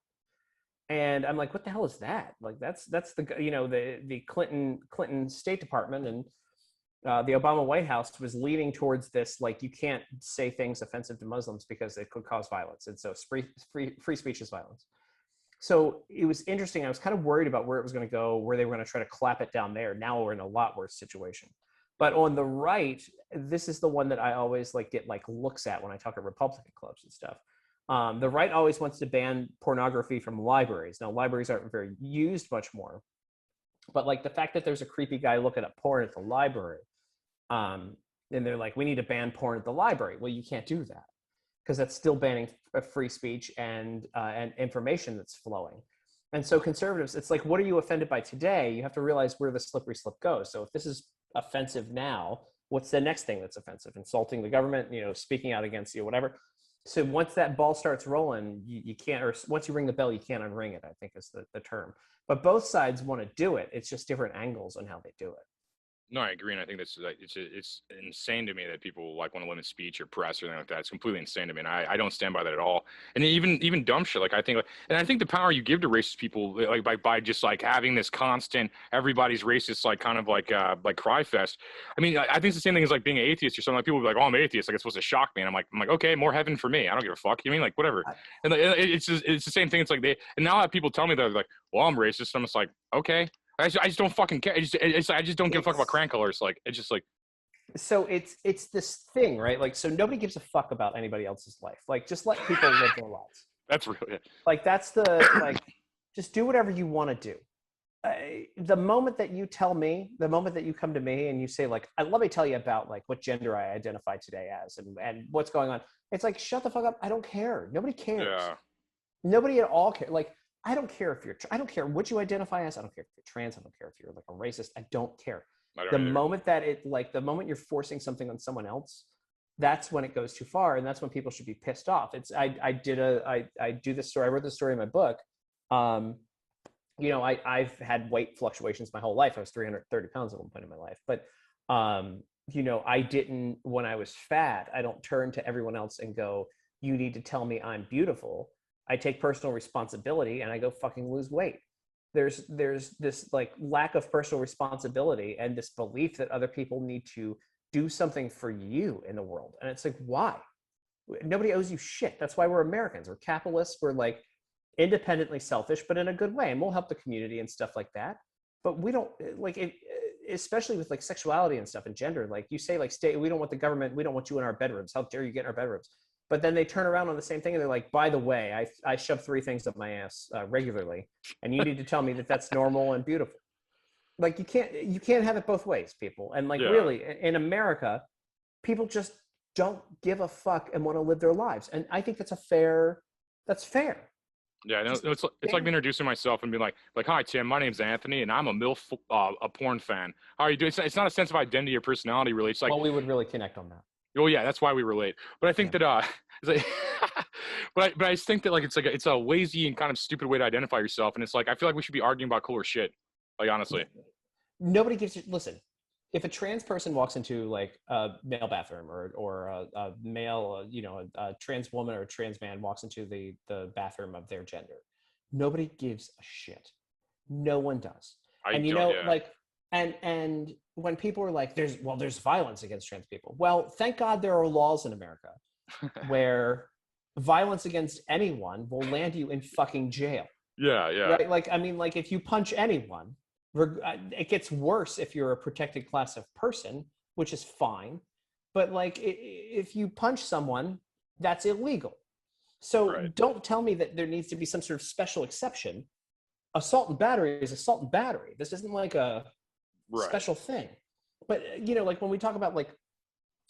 And I'm like, what the hell is that? Like that's the Clinton State Department and the Obama White House was leaning towards this, like, you can't say things offensive to Muslims because it could cause violence. And so free speech is violence. So it was interesting. I was kind of worried about where it was going to go, where they were going to try to clap it down there. Now we're in a lot worse situation. But on the right, this is the one that I always get looks at when I talk at Republican clubs and stuff. The right always wants to ban pornography from libraries. Now, libraries aren't very used much more. But like the fact that there's a creepy guy looking at porn at the library, and they're like, we need to ban porn at the library. Well, you can't do that because that's still banning free speech and information that's flowing. And so conservatives, it's like, what are you offended by today? You have to realize where the slippery slope goes. So if this is offensive now, what's the next thing that's offensive? Insulting the government, speaking out against whatever. So once that ball starts rolling, you can't, or once you ring the bell, you can't unring it, I think is the term. But both sides want to do it. It's just different angles on how they do it. No, I agree, and I think that's like it's insane to me that people want to limit speech or press or anything like that. It's completely insane to me, and I don't stand by that at all. And even dumb shit, I think the power you give to racist people, by just having this constant everybody's racist kind of cry fest. I mean, I think it's the same thing as being an atheist or something. Like people be like, oh, I'm atheist, it's supposed to shock me, and I'm like, okay, more heaven for me. I don't give a fuck. You mean whatever? And it's the same thing. It's like and now that people tell me that like, well, I'm racist, I'm just like, okay. I just don't fucking care. I just don't give a fuck about crayon colors. It's just so it's this thing, right? So nobody gives a fuck about anybody else's life. Just let people live their lives. That's really it. That's the just do whatever you want to do. The moment that you come to me and you say let me tell you about what gender I identify today as and what's going on. It's like, shut the fuck up. I don't care. Nobody cares. Yeah. Nobody at all cares. I don't care I don't care what you identify as. I don't care if you're trans. I don't care if you're a racist. I don't care. The moment that the moment you're forcing something on someone else, that's when it goes too far. And that's when people should be pissed off. I do this story. I wrote this story in my book. I've had weight fluctuations my whole life. I was 330 pounds at one point in my life, but I didn't, when I was fat, I don't turn to everyone else and go, you need to tell me I'm beautiful. I take personal responsibility and I go fucking lose weight. There's this lack of personal responsibility and this belief that other people need to do something for you in the world. And it's why? Nobody owes you shit. That's why we're Americans. We're capitalists. We're independently selfish, but in a good way. And we'll help the community and stuff like that. But we don't especially with sexuality and stuff and gender. You say we don't want the government. We don't want you in our bedrooms. How dare you get in our bedrooms? But then they turn around on the same thing and they're like, by the way, I shove 3 things up my ass regularly, and you need to tell me that that's normal and beautiful. You can't have it both ways, people. And really, in America, people just don't give a fuck and want to live their lives. And I think that's fair. Yeah, it's like me introducing myself and being like, hi Tim, my name's Anthony, and I'm a porn fan. How are you doing? It's not a sense of identity or personality, really. It's well, we would really connect on that. Oh yeah, that's why we relate. But I think that but I just think that like it's a lazy and kind of stupid way to identify yourself, and it's like I feel like we should be arguing about cooler shit. Like honestly, Nobody gives you listen. If a trans person walks into like a male bathroom or a male, a trans woman or a trans man walks into the bathroom of their gender, nobody gives a shit. No one does. I And don't. Yeah. like, and when people are like, there's violence against trans people. Well, thank God there are laws in America where violence against anyone will land you in fucking jail. Yeah. Yeah. Right? Like, I mean, like if you punch anyone, it gets worse if you're a protected class of person, which is fine. But like, if you punch someone, that's illegal. So Right. don't tell me that there needs to be some sort of special exception. Assault and battery is assault and battery. This isn't like a Right. special thing. But like when we talk about like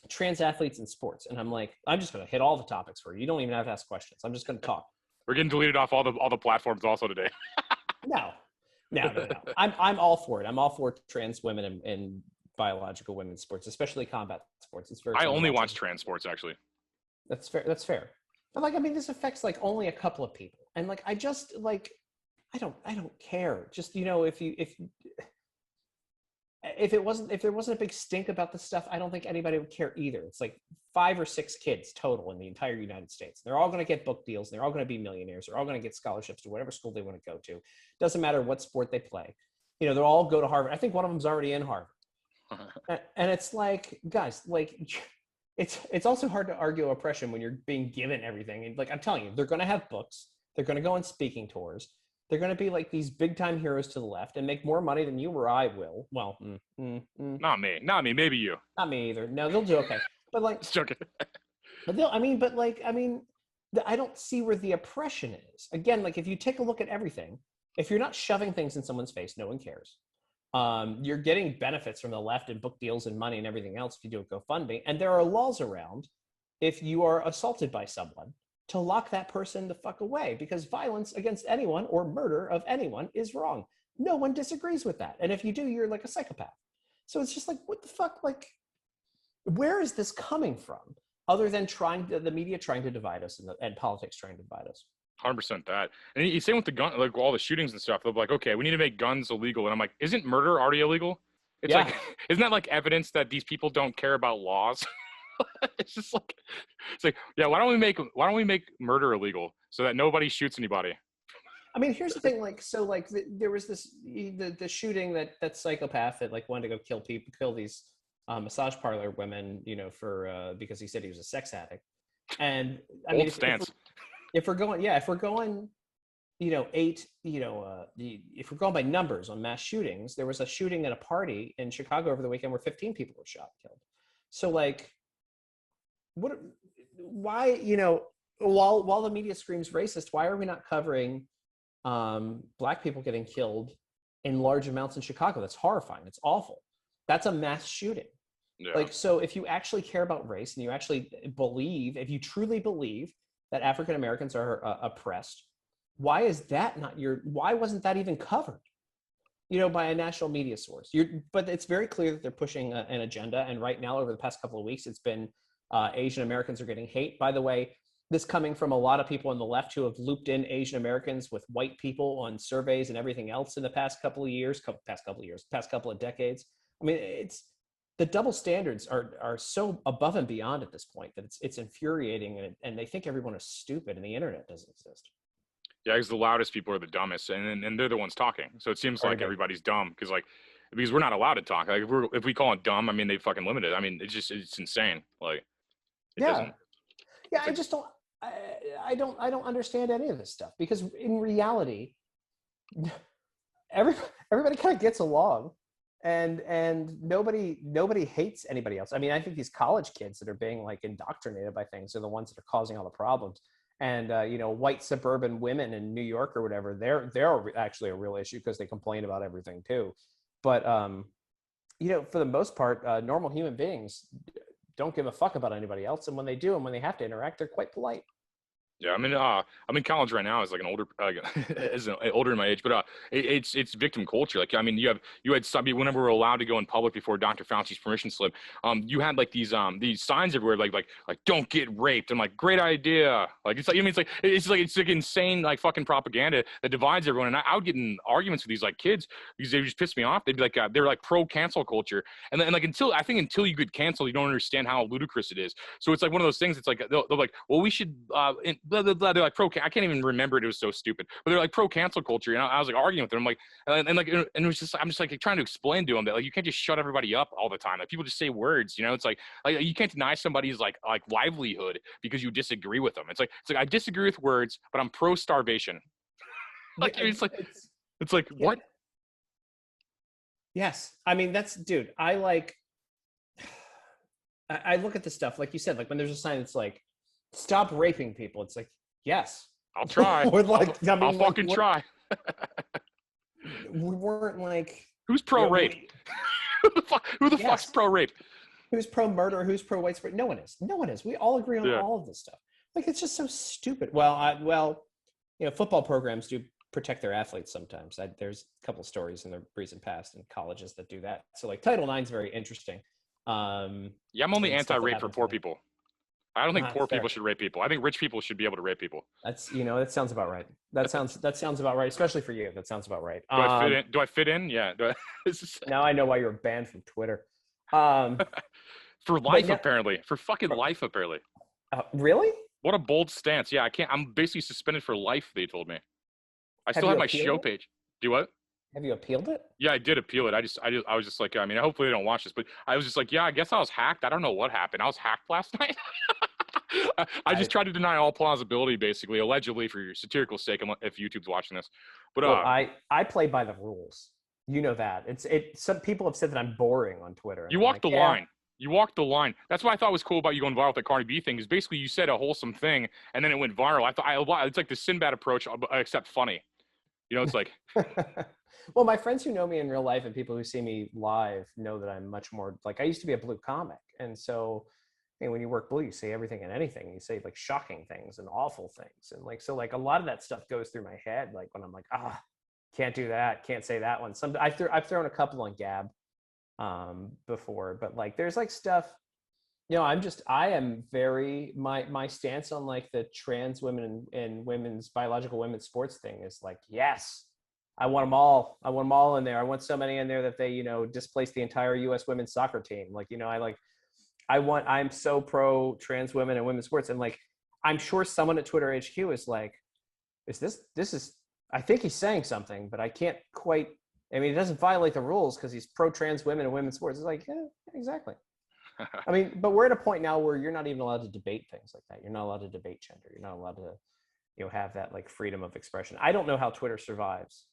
trans athletes in sports, and I'm like, I'm just going to hit all the topics for you. You don't even have to ask questions. I'm just going to talk. We're getting deleted off all the platforms also today. No. I'm all for it. I'm all for trans women and biological women's sports, especially combat sports. It's very. I only watch trans sports actually. That's fair. That's fair. But like, I mean, this affects like only a couple of people, and like, I just like, I don't care. Just if there wasn't a big stink about this stuff, I don't think anybody would care either. It's like 5 or 6 kids total in the entire United States. They're all going to get book deals. They're all going to be millionaires. They're all going to get scholarships to whatever school they want to go to. Doesn't matter what sport they play. They'll all go to Harvard. I think one of them's already in Harvard. And it's like, guys, like, it's also hard to argue oppression when you're being given everything. And like, I'm telling you, they're going to have books. They're going to go on speaking tours. They're going to be like these big time heroes to the left and make more money than you or I will. Well, Not me. Maybe you. Not me either. No, they'll do okay. But like, Just joking. but I don't see where the oppression is. Again, like if you take a look at everything, if you're not shoving things in someone's face, no one cares. You're getting benefits from the left and book deals and money and everything else if you do a GoFundMe. And there are laws around if you are assaulted by someone to lock that person the fuck away, because violence against anyone or murder of anyone is wrong. No one disagrees with that. And if you do, you're like a psychopath. So it's just like, what the fuck? Like, where is this coming from? Other than the media trying to divide us and politics trying to divide us. 100% that. And you say with the gun, like all the shootings and stuff, they'll be like, okay, we need to make guns illegal. And I'm like, isn't murder already illegal? It's Yeah. like, isn't that like evidence that these people don't care about laws? It's just like, it's like, yeah, why don't we make murder illegal so that nobody shoots anybody? I mean, here's the thing, like, so like there was the shooting that psychopath that like wanted to go kill these massage parlor women, for because he said he was a sex addict. And I mean, if we're going, if we're going, if we're going by numbers on mass shootings, there was a shooting at a party in Chicago over the weekend where 15 people were shot and killed. So like, why, while the media screams racist, why are we not covering Black people getting killed in large amounts in Chicago? That's horrifying. It's awful. That's a mass shooting. Yeah. Like, so if you actually care about race and you actually believe, if you truly believe that African Americans are oppressed, why wasn't that even covered, by a national media source? But it's very clear that they're pushing an agenda. And right now, over the past couple of weeks, it's been Asian Americans are getting hate. By the way, this coming from a lot of people on the left who have looped in Asian Americans with white people on surveys and everything else in the past couple of decades. I mean, the double standards are so above and beyond at this point that it's infuriating, and they think everyone is stupid and the internet doesn't exist. Yeah, because the loudest people are the dumbest, and they're the ones talking. So it seems like everybody's dumb because we're not allowed to talk. Like if we call it dumb, I mean they fucking limit it. I mean it's insane. Like I just don't. I don't understand any of this stuff, because in reality, everybody kind of gets along, and nobody hates anybody else. I mean, I think these college kids that are being like indoctrinated by things are the ones that are causing all the problems. And white suburban women in New York or whatever, they're actually a real issue because they complain about everything too. But for the most part, normal human beings don't give a fuck about anybody else, and when they do, and when they have to interact, they're quite polite. Yeah, I'm in college right now as like an older, as an older in my age, but it's victim culture. Like, I mean, you had some whenever we're allowed to go in public before Dr. Fauci's permission slip, you had like these signs everywhere, like don't get raped. I'm like, great idea. Like it's like, I mean, it's like insane like fucking propaganda that divides everyone. And I would get in arguments with these like kids because they just piss me off. They'd be like, they're like pro cancel culture, and then like until you get canceled, you don't understand how ludicrous it is. So it's like one of those things. It's like they're like, well, we should blah blah blah. They're like pro. I can't even remember it. It was so stupid. But they're like pro cancel culture. And I was like arguing with them. I'm like, and like, and it was just I'm just like trying to explain to them that like you can't just shut everybody up all the time. Like people just say words. You know, it's like you can't deny somebody's like livelihood because you disagree with them. It's like I disagree with words, but I'm pro starvation. Like it's like yeah. what? Yes, I mean dude. I like. I look at the stuff like you said, like when there's a sign that's like, "Stop raping people." It's like, yes, I'll try. Or like, I'll fucking try. We weren't like. Who's pro rape? Who the fuck's pro rape? Who's pro murder? Who's pro white supremacy? No one is. No one is. We all agree on Yeah. all of this stuff. Like it's just so stupid. Well, football programs do protect their athletes sometimes. There's a couple of stories in the recent past in colleges that do that. So like Title IX is very interesting. Yeah, I'm only anti-rape for poor people. I don't think poor people should rape people. I think rich people should be able to rape people. That's that sounds about right. That sounds about right, especially for you. That sounds about right. Do I fit in? Yeah. Now I know why you were banned from Twitter. For life, apparently. For fucking life, apparently. Really? What a bold stance. Yeah, I can't. I'm basically suspended for life. They told me. I still have my show page. Do what? Have you appealed it? Yeah, I did appeal it. I was just like, I mean, hopefully they don't watch this, but I was just like, yeah, I guess I was hacked. I don't know what happened. I was hacked last night. I just tried to deny all plausibility, basically, allegedly, for your satirical sake, if YouTube's watching this. But I play by the rules. You know that. Some people have said that I'm boring on Twitter. You walked the line. You walked the line. That's what I thought was cool about you going viral with that Cardi B thing. Is basically you said a wholesome thing and then it went viral. It's like the Sinbad approach, except funny. You know, it's like. Well, my friends who know me in real life and people who see me live know that I'm much more like I used to be a blue comic, and so when you work blue, you say everything and anything. You say like shocking things and awful things, and like so like a lot of that stuff goes through my head. Like when I'm like, can't do that, can't say that one. I've thrown a couple on Gab before, but like there's like stuff. I am very my stance on like the trans women and women's biological women's sports thing is like, yes, I want them all. I want them all in there. I want so many in there that they, displace the entire U.S. women's soccer team. Like, I'm so pro trans women and women's sports. And like, I'm sure someone at Twitter HQ is like, I think he's saying something, but I can't quite, it doesn't violate the rules because he's pro trans women and women's sports. It's like, yeah, exactly. But we're at a point now where you're not even allowed to debate things like that. You're not allowed to debate gender. You're not allowed to, have that like freedom of expression. I don't know how Twitter survives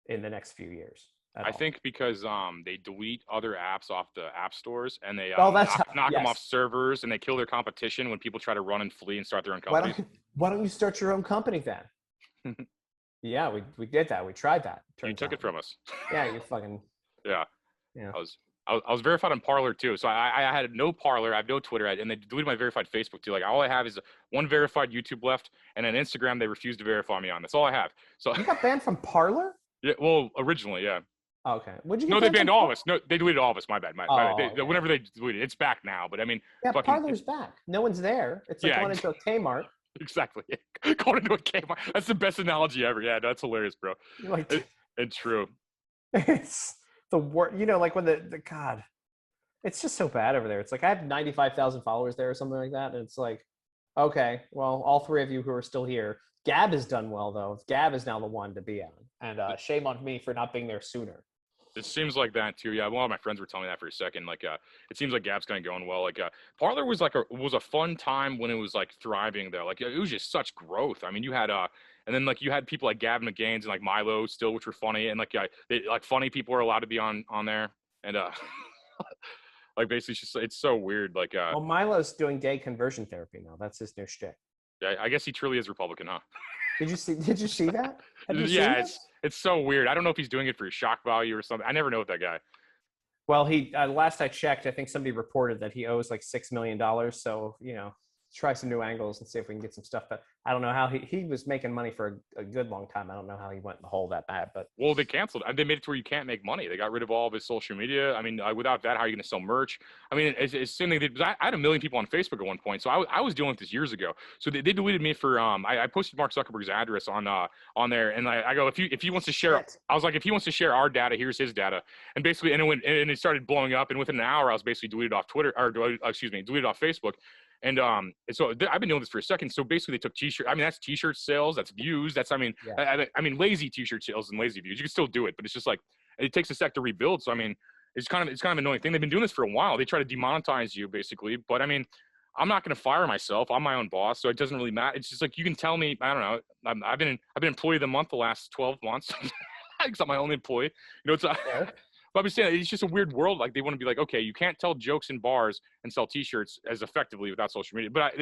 in the next few years. I think because they delete other apps off the app stores and they knock them off servers and they kill their competition when people try to run and flee and start their own companies. Why don't you start your own company then? Yeah, we did that. We tried that. You took it from us. Yeah, you fucking. Yeah. I was verified on Parler too, so I had no Parler, I have no Twitter, and they deleted my verified Facebook too. Like all I have is one verified YouTube left, and an Instagram they refused to verify me on. That's all I have. So you got banned from Parler? Yeah, well, originally, yeah. Oh, okay. Would you? No, they banned all of us. No, they deleted all of us. My bad. Whenever they deleted it, it's back now. But Parler's back. No one's there. It's like going into a Kmart. Exactly. Going into a Kmart. That's the best analogy ever. Yeah, that's hilarious, bro. It's true. It's the word, like when the God, it's just so bad over there. It's like I have 95,000 followers there or something like that, and it's like, okay, well, all three of you who are still here. Gab has done well though. Gab is now the one to be on, and shame on me for not being there sooner. It seems like that too. Yeah, a lot of my friends were telling me that for a second. Like, it seems like Gab's kind of going well. Like, Parler was a fun time when it was like thriving though. Like, it was just such growth. You had and then like you had people like Gavin McGaines and like Milo still, which were funny, and like funny people were allowed to be on there, and like basically it's so weird. Like, well, Milo's doing gay conversion therapy now. That's his new shtick. Yeah, I guess he truly is Republican, huh? Did you see that? Yeah, it's so weird. I don't know if he's doing it for shock value or something. I never know with that guy. Well, he last I checked, I think somebody reported that he owes like $6 million. So try some new angles and see if we can get some stuff. But I don't know how he was making money for a good long time. I don't know how he went in the hole that bad. But well, they canceled. They made it to where you can't make money. They got rid of all of his social media. I mean, without that, how are you going to sell merch? I mean, it's same thing. I had 1 million people on Facebook at one point, so I was dealing with this years ago. So they deleted me for I posted Mark Zuckerberg's address on there, and I go, if he wants to share, I was like, if he wants to share our data, here's his data, and basically, and it started blowing up, and within an hour, I was basically deleted off Twitter, or deleted off Facebook. And so I've been doing this for a second. So basically, they took T-shirt. I mean, that's T-shirt sales. That's views. That's I mean, lazy T-shirt sales and lazy views. You can still do it, but it's just like it takes a sec to rebuild. So I mean, it's kind of an annoying thing. They've been doing this for a while. They try to demonetize you basically, but I mean, I'm not going to fire myself. I'm my own boss, so it doesn't really matter. It's just like you can tell me. I don't know. I've been employee of the month the last 12 months because I'm my own employee. You know, it's. But I'm just saying, it's just a weird world. Like they want to be like, okay, you can't tell jokes in bars and sell T-shirts as effectively without social media. But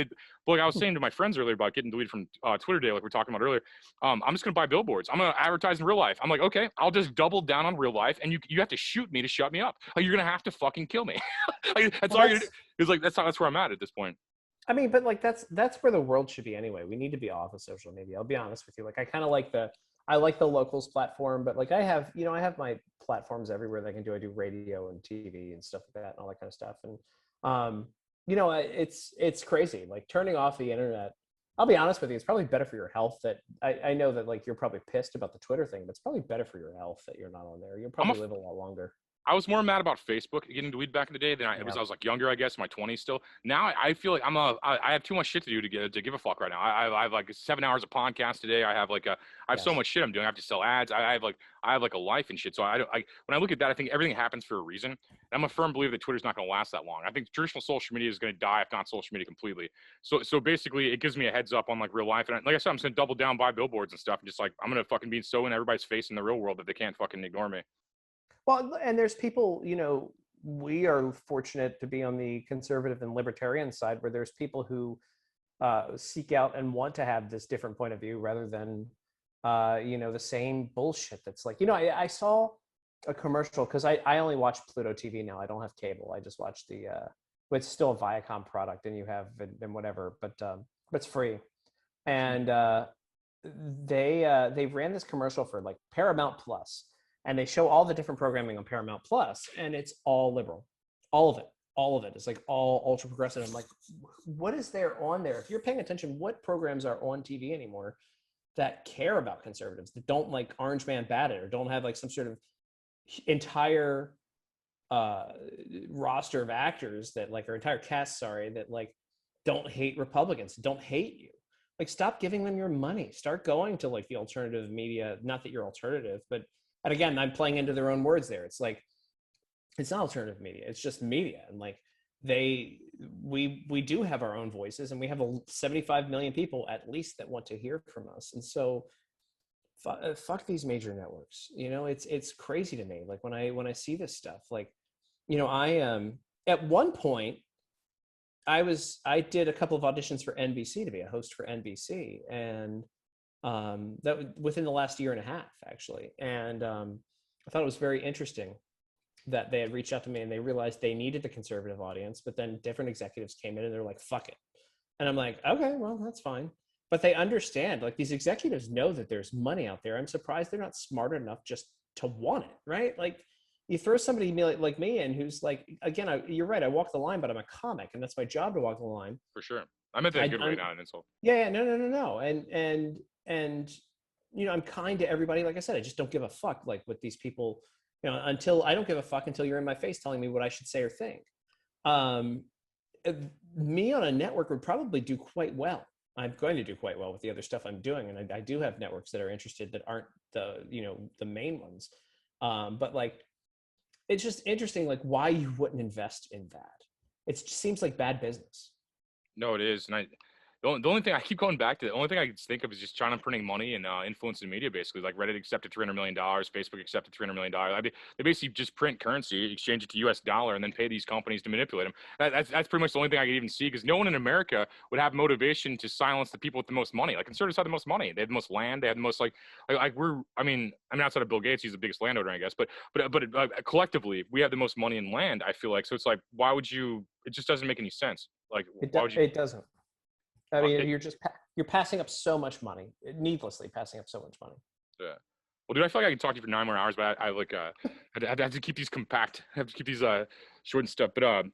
like I was saying to my friends earlier about getting deleted from Twitter Day, like we were talking about earlier. I'm just gonna buy billboards. I'm gonna advertise in real life. I'm like, okay, I'll just double down on real life, and you have to shoot me to shut me up. Like you're gonna have to fucking kill me. Like, that's all you're. It's like that's where I'm at this point. I mean, but like that's where the world should be anyway. We need to be off of social media. I'll be honest with you. Like I kind of like I like the locals platform, but like I have my platforms everywhere that I can do. I do radio and TV and stuff like that and all that kind of stuff. And, it's crazy. Like turning off the internet, I'll be honest with you, it's probably better for your health that I know that like you're probably pissed about the Twitter thing, but it's probably better for your health that you're not on there. You'll probably live a lot longer. I was more mad about Facebook getting deleted back in the day than I was like younger, I guess, in my 20s still. Now I feel like I have too much shit to do to give a fuck right now. I have like 7 hours of podcast today. I have so much shit I'm doing. I have to sell ads. I have like a life and shit. So when I look at that, I think everything happens for a reason. And I'm a firm believer that Twitter's not going to last that long. I think traditional social media is going to die, if not social media completely. So basically it gives me a heads up on like real life. And like I said, I'm just going to double down, buy billboards and stuff. And just like, I'm going to fucking be so in everybody's face in the real world that they can't fucking ignore me. Well, and there's people, we are fortunate to be on the conservative and libertarian side where there's people who seek out and want to have this different point of view rather than, the same bullshit that's like, I saw a commercial because I only watch Pluto TV now. I don't have cable. I just watch it's still a Viacom product and you have and whatever, but it's free. And they ran this commercial for like Paramount Plus. And they show all the different programming on Paramount Plus, and it's all liberal, all of it. It's like all ultra progressive. I'm like, what is there on there? If you're paying attention, what programs are on TV anymore that care about conservatives, that don't like Orange Man Batted or don't have like some sort of entire roster of actors that like, or entire cast, that like don't hate Republicans, don't hate you. Like, stop giving them your money. Start going to like the alternative media. Not that you're alternative, but and again, I'm playing into their own words there. It's like, it's not alternative media. It's just media. And like we do have our own voices and we have 75 million people at least that want to hear from us. And so fuck these major networks. It's crazy to me. Like when I see this stuff, like, I at one point I did a couple of auditions for NBC to be a host for NBC. And that was within the last year and a half, actually. And I thought it was very interesting that they had reached out to me and they realized they needed the conservative audience, but then different executives came in and they're like, fuck it. And I'm like, okay, well, that's fine. But they understand, like these executives know that there's money out there. I'm surprised they're not smart enough just to want it, right? Like you throw somebody like me in who's like, again, you're right, I walk the line, but I'm a comic and that's my job to walk the line. For sure. I meant that good way, not an insult. Yeah, no. And I'm kind to everybody. Like I said, I just don't give a fuck like with these people, until I don't give a fuck until you're in my face telling me what I should say or think. Me on a network would probably do quite well. I'm going to do quite well with the other stuff I'm doing. And I do have networks that are interested that aren't the main ones. But like, it's just interesting, like why you wouldn't invest in that. It just seems like bad business. No, it is. And the only thing I keep going back to, the only thing I can think of is just China printing money and influencing media, basically. Like Reddit accepted $300 million, Facebook accepted $300 million. I mean, they basically just print currency, exchange it to US dollar, and then pay these companies to manipulate them. That's pretty much the only thing I can even see, because no one in America would have motivation to silence the people with the most money. Like conservatives have the most money. They have the most land. They have the most I mean, outside of Bill Gates, he's the biggest landowner, I guess. But collectively, we have the most money and land, I feel like. So it's like, why would you? It just doesn't make any sense. Like, why would you? It doesn't. I mean, Okay. you're passing up so much money, needlessly passing up so much money. Yeah. Well, dude, I feel like I can talk to you for 9 more hours, but I like I have to keep these compact. I have to keep these short and stuff. But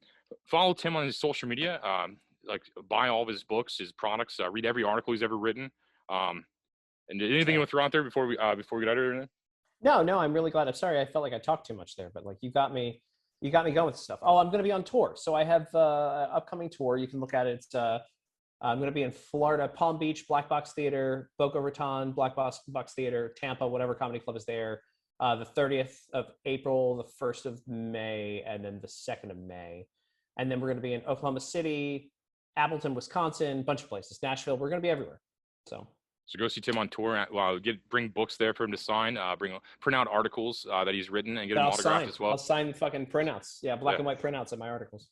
follow Tim on his social media. Like buy all of his books, his products. Read every article he's ever written. And anything you want to throw out there before we get out of here? No, I'm really glad. I'm sorry, I felt like I talked too much there, but like you got me going with stuff. Oh, I'm going to be on tour, so I have an upcoming tour. You can look at it. I'm going to be in Florida, Palm Beach, Black Box Theater, Boca Raton, Black Box Theater, Tampa, whatever comedy club is there. The 30th of April, the 1st of May, and then the 2nd of May. And then we're going to be in Oklahoma City, Appleton, Wisconsin, bunch of places, Nashville. We're going to be everywhere. So go see Tim on tour. Bring books there for him to sign. Print out articles that he's written and get them autographed as well. I'll sign fucking printouts. Yeah, black and white printouts of my articles.